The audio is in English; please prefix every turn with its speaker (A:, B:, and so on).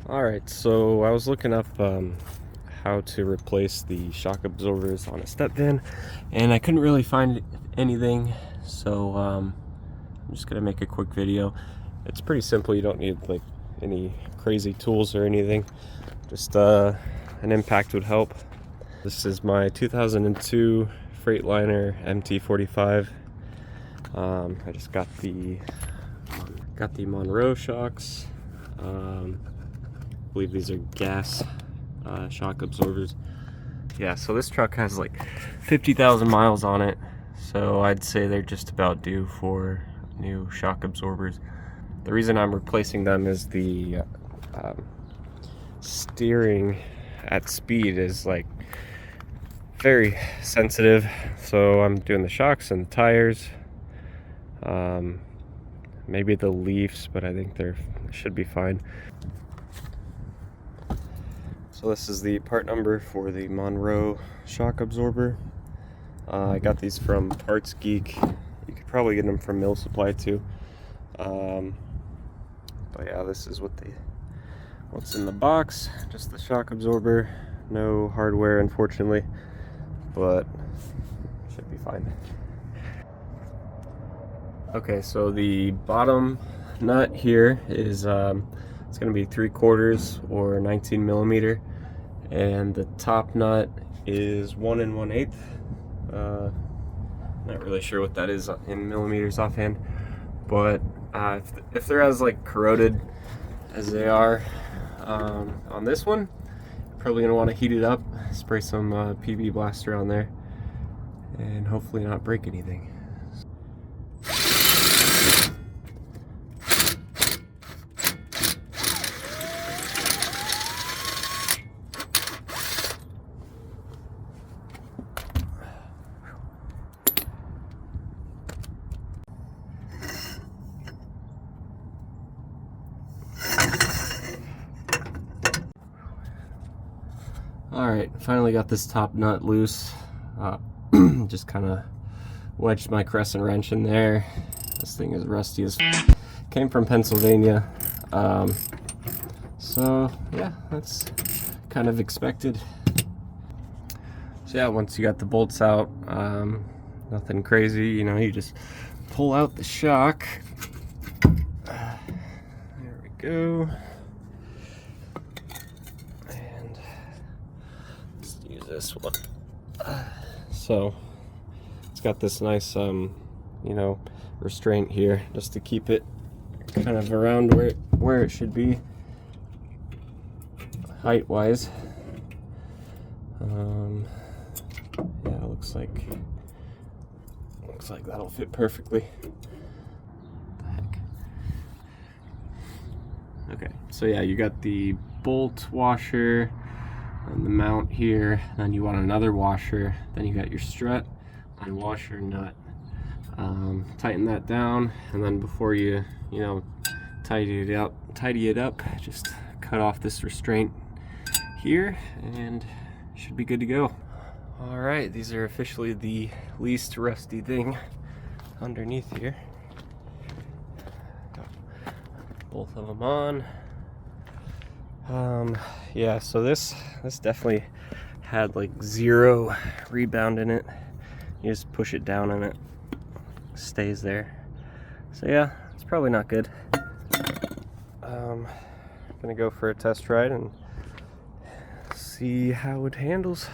A: Alright, so I was looking up how to replace the shock absorbers on a step van, and I couldn't really find anything, so I'm just gonna make a quick video. It's pretty simple. You don't need like any crazy tools or anything. Just an impact would help. This is my 2002 Freightliner MT-45. I just got the Monroe shocks. I believe these are gas shock absorbers. Yeah, so this truck has like 50,000 miles on it, so I'd say they're just about due for new shock absorbers. The reason I'm replacing them is the steering at speed is like very sensitive, so I'm doing the shocks and the tires, maybe the leafs, but I think they should be fine. So this is the part number for the Monroe shock absorber. I got these from Parts Geek. You could probably get them from Mill Supply too. But yeah, this is what's in the box. Just the shock absorber. No hardware, unfortunately, but should be fine. Okay, so the bottom nut here is it's going to be 3/4 or 19 millimeter, and the top nut is 1 1/8. Not really sure what that is in millimeters offhand, but if they're as like corroded as they are on this one, you're probably going to want to heat it up, spray some PB Blaster on there, and hopefully not break anything. Alright, finally got this top nut loose. Just kind of wedged my crescent wrench in there. This thing is rusty as came from Pennsylvania. So yeah, that's kind of expected. So yeah, once you got the bolts out, nothing crazy, you know, you just pull out the shock. There we go. This one. So it's got this nice you know, restraint here just to keep it kind of around where it should be height wise. Yeah, looks like that'll fit perfectly. What the heck? Okay, so yeah, you got the bolt washer and the mount here, then you want another washer, then you got your strut and washer nut. Tighten that down, and then before you know, tidy it up, just cut off this restraint here and should be good to go. All right, these are officially the least rusty thing underneath here. Got both of them on. Yeah, so this definitely had like 0 rebound in it. You just push it down and it stays there. So yeah, it's probably not good. Gonna go for a test ride and see how it handles.